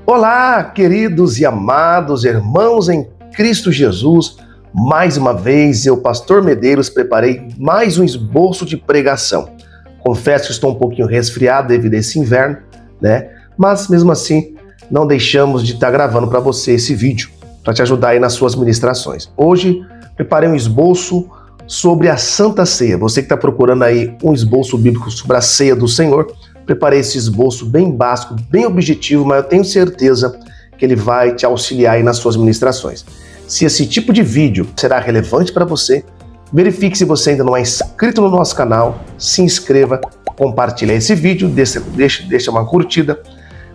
Olá, queridos e amados irmãos em Cristo Jesus. Mais uma vez, eu, Pastor Medeiros, preparei mais um esboço de pregação. Confesso que estou um pouquinho resfriado devido a esse inverno, né? Mas, mesmo assim, não deixamos de estar gravando para você esse vídeo, para te ajudar aí nas suas ministrações. Hoje, preparei um esboço sobre a Santa Ceia. Você que está procurando aí um esboço bíblico sobre a Ceia do Senhor, preparei esse esboço bem básico, bem objetivo, mas eu tenho certeza que ele vai te auxiliar aí nas suas ministrações. Se esse tipo de vídeo será relevante para você, verifique se você ainda não é inscrito no nosso canal, se inscreva, compartilhe esse vídeo, deixa uma curtida,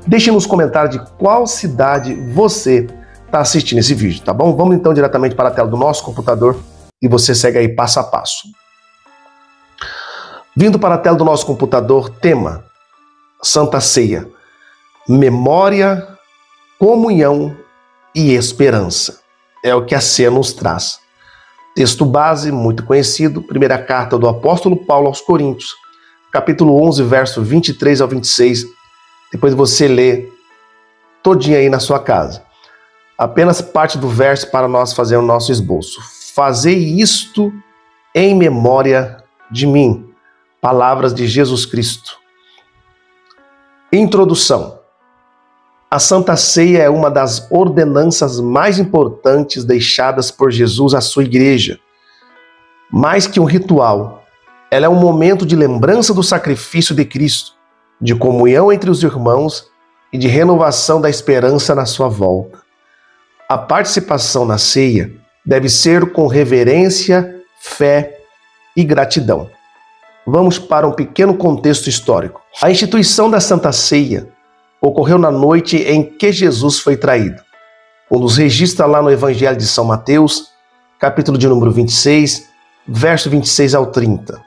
deixe nos comentários de qual cidade você está assistindo esse vídeo, tá bom? Vamos então diretamente para a tela do nosso computador e você segue aí passo a passo. Vindo para a tela do nosso computador, tema Santa Ceia, memória, comunhão e esperança. É o que a ceia nos traz. Texto base, muito conhecido, primeira carta do apóstolo Paulo aos Coríntios, capítulo 11, verso 23 ao 26. Depois você lê todinho aí na sua casa. Apenas parte do verso para nós fazer o nosso esboço. Fazei isto em memória de mim. Palavras de Jesus Cristo. Introdução. A Santa Ceia é uma das ordenanças mais importantes deixadas por Jesus à sua igreja. Mais que um ritual, ela é um momento de lembrança do sacrifício de Cristo, de comunhão entre os irmãos e de renovação da esperança na sua volta. A participação na ceia deve ser com reverência, fé e gratidão. Vamos para um pequeno contexto histórico. A instituição da Santa Ceia ocorreu na noite em que Jesus foi traído. Um dos registros lá no Evangelho de São Mateus, capítulo de número 26, verso 26 ao 30.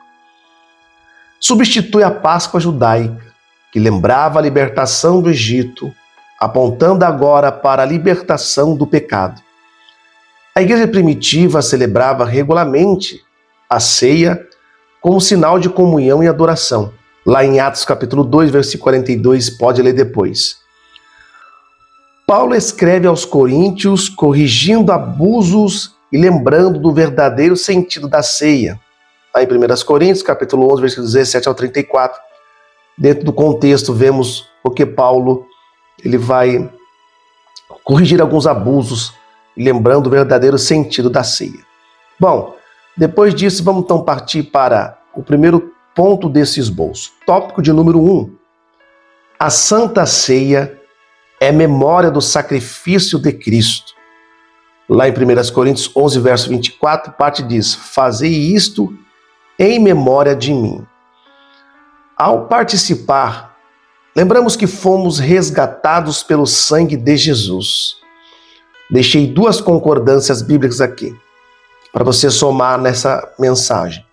Substitui a Páscoa judaica, que lembrava a libertação do Egito, apontando agora para a libertação do pecado. A igreja primitiva celebrava regularmente a ceia como sinal de comunhão e adoração. Lá em Atos capítulo 2, versículo 42, pode ler depois. Paulo escreve aos Coríntios, corrigindo abusos e lembrando do verdadeiro sentido da ceia. Lá em 1 Coríntios, capítulo 11, versículo 17 ao 34. Dentro do contexto, vemos o que Paulo ele vai corrigir alguns abusos e lembrando o verdadeiro sentido da ceia. Bom, depois disso, vamos então partir para o primeiro ponto desse esboço. Tópico de número 1. A Santa Ceia é memória do sacrifício de Cristo. Lá em 1 Coríntios 11, verso 24, parte diz: fazei isto em memória de mim. Ao participar, lembramos que fomos resgatados pelo sangue de Jesus. Deixei duas concordâncias bíblicas aqui, para você somar nessa mensagem.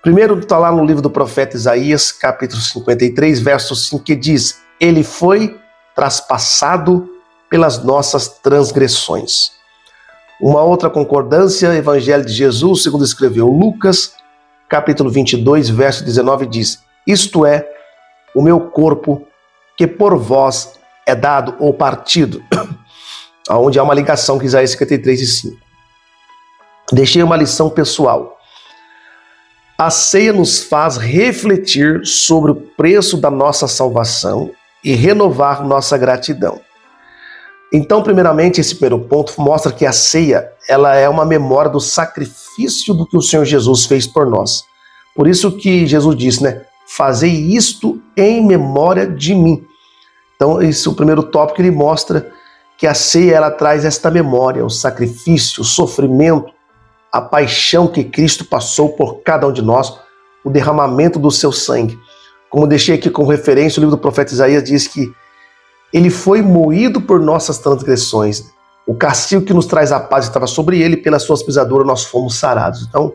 Primeiro está lá no livro do profeta Isaías, capítulo 53, verso 5, que diz: ele foi traspassado pelas nossas transgressões. Uma outra concordância, Evangelho de Jesus, segundo escreveu Lucas, capítulo 22, verso 19, diz: isto é o meu corpo que por vós é dado ou partido, onde há uma ligação com Isaías 53 e 5. Deixei uma lição pessoal. A ceia nos faz refletir sobre o preço da nossa salvação e renovar nossa gratidão. Então, primeiramente, esse primeiro ponto mostra que a ceia ela é uma memória do sacrifício do que o Senhor Jesus fez por nós. Por isso que Jesus disse, né? Fazei isto em memória de mim. Então, esse é o primeiro tópico, ele mostra que a ceia ela traz esta memória, o sacrifício, o sofrimento, a paixão que Cristo passou por cada um de nós, o derramamento do seu sangue. Como deixei aqui como referência, o livro do profeta Isaías diz que ele foi moído por nossas transgressões. O castigo que nos traz a paz estava sobre ele, pelas suas pisaduras nós fomos sarados. Então,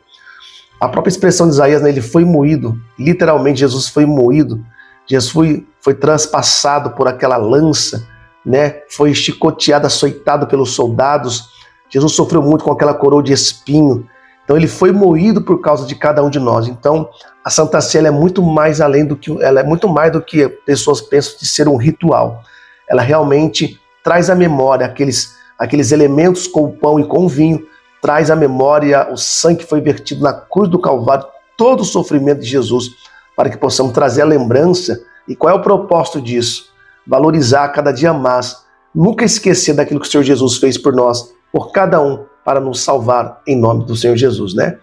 a própria expressão de Isaías, né, ele foi moído, literalmente Jesus foi moído, Jesus foi transpassado por aquela lança, né, foi chicoteado, açoitado pelos soldados. Jesus sofreu muito com aquela coroa de espinho. Então ele foi moído por causa de cada um de nós. Então a Santa Ceia é muito mais além do que ela é muito mais do que pessoas pensam de ser um ritual. ela realmente traz à memória aqueles elementos com o pão e com o vinho, traz à memória o sangue que foi vertido na cruz do Calvário, todo o sofrimento de Jesus, para que possamos trazer a lembrança. E qual é o propósito disso? Valorizar cada dia mais, nunca esquecer daquilo que o Senhor Jesus fez por nós, por cada um, para nos salvar em nome do Senhor Jesus, né?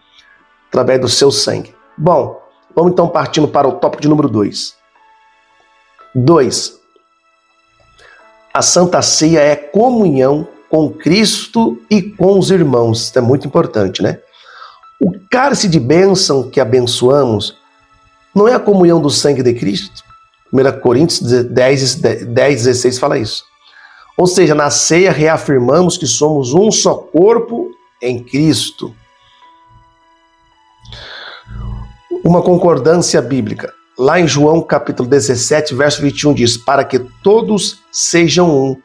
Através do seu sangue. Bom, vamos então partindo para o tópico de número 2. 2. A Santa Ceia é comunhão com Cristo e com os irmãos. Isso é muito importante, né? O cálice de bênção que abençoamos não é a comunhão do sangue de Cristo? 1 Coríntios 10:16 fala isso. Ou seja, na ceia reafirmamos que somos um só corpo em Cristo. Uma concordância bíblica. Lá em João capítulo 17, verso 21 diz: para que todos sejam um,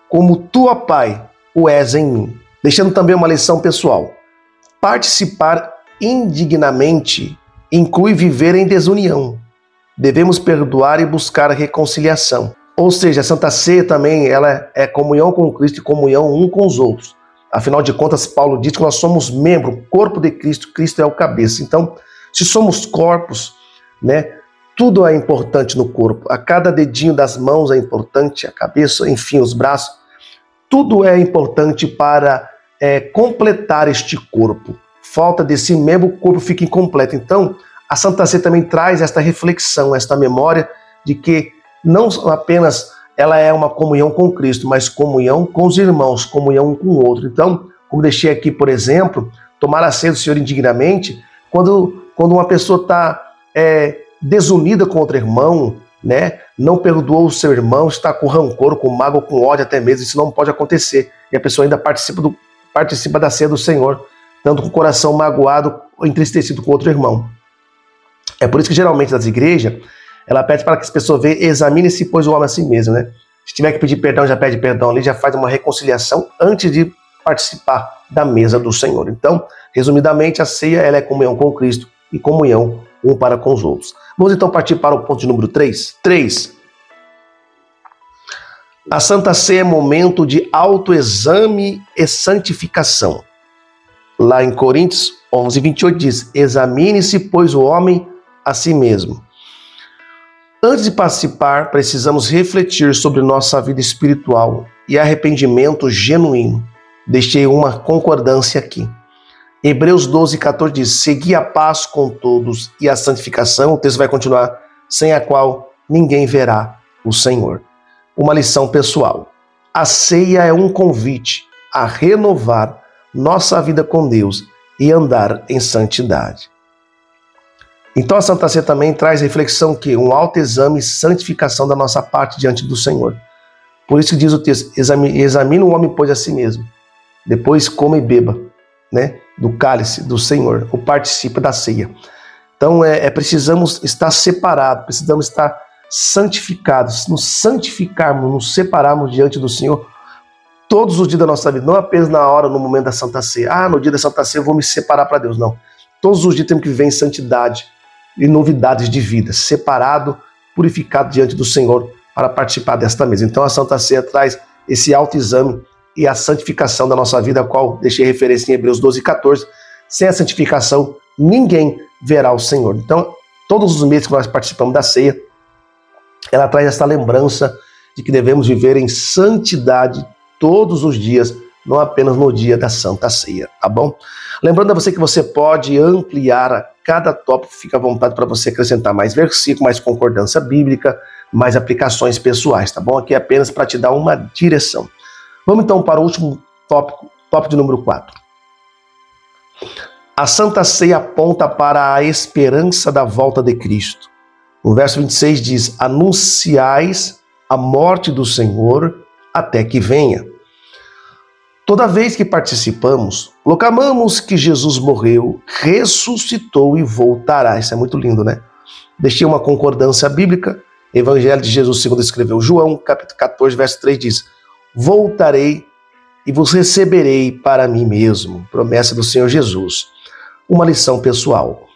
como tu, ó Pai, o és em mim. Deixando também uma lição pessoal. Participar indignamente inclui viver em desunião. Devemos perdoar e buscar a reconciliação. Ou seja, a Santa Ceia também ela é comunhão com Cristo e comunhão um com os outros. Afinal de contas, Paulo diz que nós somos membro, corpo de Cristo, Cristo é o cabeça. Então, se somos corpos, né, tudo é importante no corpo. A cada dedinho das mãos é importante, a cabeça, enfim, os braços. Tudo é importante para completar este corpo. Falta desse membro, o corpo fica incompleto. Então, a Santa Ceia também traz esta reflexão, esta memória de que não apenas ela é uma comunhão com Cristo, mas comunhão com os irmãos, comunhão um com o outro. Então, como deixei aqui, por exemplo, tomar a ceia do Senhor indignamente, quando uma pessoa está desunida com outro irmão, né, não perdoou o seu irmão, está com rancor, com mágoa, com ódio até mesmo, isso não pode acontecer. E a pessoa ainda participa da ceia do Senhor, tanto com o coração magoado ou entristecido com outro irmão. É por isso que geralmente nas igrejas, ela pede para que as pessoas vejam, examine-se, pois o homem a si mesmo, né? Se tiver que pedir perdão, já pede perdão ali, já faz uma reconciliação antes de participar da mesa do Senhor. Então, resumidamente, a ceia ela é comunhão com Cristo e comunhão um para com os outros. Vamos então partir para o ponto de número 3. 3. A Santa Ceia é momento de autoexame e santificação. Lá em Coríntios 11:28 diz: examine-se, pois o homem a si mesmo. Antes de participar, precisamos refletir sobre nossa vida espiritual e arrependimento genuíno. Deixei uma concordância aqui. Hebreus 12:14 diz: segui a paz com todos e a santificação, o texto vai continuar, sem a qual ninguém verá o Senhor. Uma lição pessoal. A ceia é um convite a renovar nossa vida com Deus e andar em santidade. Então a Santa Ceia também traz reflexão que um autoexame e santificação da nossa parte diante do Senhor. Por isso que diz o texto: examina o homem, pois, a si mesmo. Depois coma e beba, né, do cálice do Senhor, ou participa da ceia. Então precisamos estar separados, precisamos estar santificados, nos santificarmos, nos separarmos diante do Senhor todos os dias da nossa vida, não apenas na hora, no momento da Santa Ceia. Ah, no dia da Santa Ceia eu vou me separar para Deus. Não. Todos os dias temos que viver em santidade e novidades de vida, separado, purificado diante do Senhor para participar desta mesa. Então a Santa Ceia traz esse autoexame e a santificação da nossa vida, a qual deixei referência em Hebreus 12:14. Sem a santificação, ninguém verá o Senhor. Então, todos os meses que nós participamos da ceia, ela traz essa lembrança de que devemos viver em santidade todos os dias, não apenas no dia da Santa Ceia, tá bom? Lembrando a você que você pode ampliar a cada tópico, fica à vontade para você acrescentar mais versículo, mais concordância bíblica, mais aplicações pessoais, tá bom? Aqui é apenas para te dar uma direção. Vamos então para o último tópico de número 4. A Santa Ceia aponta para a esperança da volta de Cristo. O verso 26 diz: anunciais a morte do Senhor até que venha. Toda vez que participamos, proclamamos que Jesus morreu, ressuscitou e voltará. Isso é muito lindo, né? Deixei uma concordância bíblica. Evangelho de Jesus segundo escreveu João, capítulo 14, verso 3 diz: voltarei e vos receberei para mim mesmo. Promessa do Senhor Jesus. Uma lição pessoal.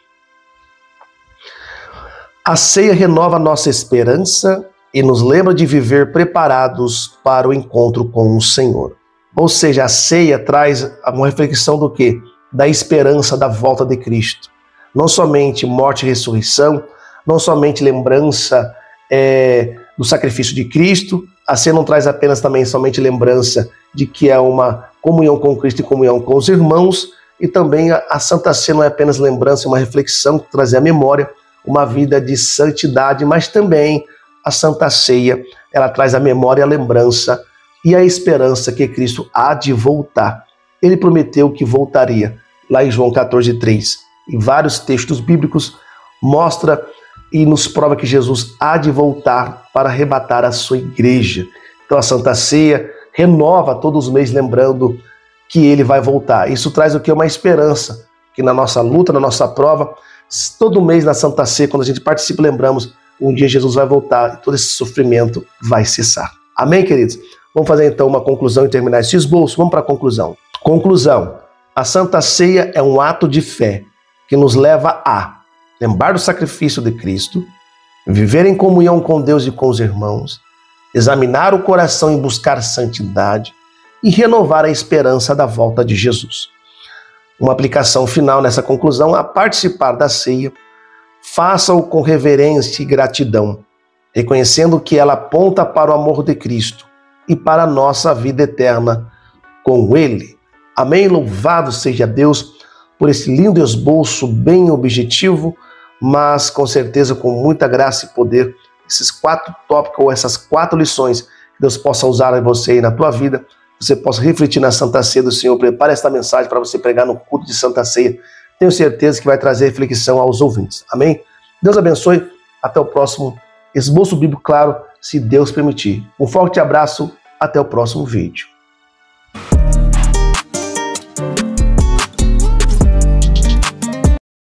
A ceia renova nossa esperança e nos lembra de viver preparados para o encontro com o Senhor. Ou seja, a ceia traz uma reflexão do quê? Da esperança da volta de Cristo. Não somente morte e ressurreição, não somente lembrança do sacrifício de Cristo, a ceia não traz apenas também somente lembrança de que é uma comunhão com Cristo e comunhão com os irmãos, e também a Santa Ceia não é apenas lembrança, é uma reflexão que traz à memória uma vida de santidade, mas também a Santa Ceia, ela traz a memória, a lembrança e a esperança que Cristo há de voltar. Ele prometeu que voltaria, lá em João 14,3. E vários textos bíblicos mostra e nos prova que Jesus há de voltar para arrebatar a sua igreja. Então a Santa Ceia renova todos os meses lembrando que ele vai voltar. Isso traz o que? Uma esperança, que na nossa luta, na nossa prova, todo mês na Santa Ceia, quando a gente participa, lembramos, um dia Jesus vai voltar e todo esse sofrimento vai cessar. Amém, queridos? Vamos fazer então uma conclusão e terminar esse esboço. Vamos para a conclusão. Conclusão. A Santa Ceia é um ato de fé que nos leva a lembrar do sacrifício de Cristo, viver em comunhão com Deus e com os irmãos, examinar o coração e buscar santidade e renovar a esperança da volta de Jesus. Uma aplicação final nessa conclusão: a participar da ceia, faça-o com reverência e gratidão, reconhecendo que ela aponta para o amor de Cristo e para a nossa vida eterna com Ele. Amém? Louvado seja Deus por esse lindo esboço bem objetivo, mas com certeza com muita graça e poder, esses 4 tópicos ou essas 4 lições que Deus possa usar em você e na tua vida, você possa refletir na Santa Ceia do Senhor. Prepare esta mensagem para você pregar no culto de Santa Ceia. Tenho certeza que vai trazer reflexão aos ouvintes. Amém? Deus abençoe. Até o próximo esboço bíblico, claro, se Deus permitir. Um forte abraço. Até o próximo vídeo.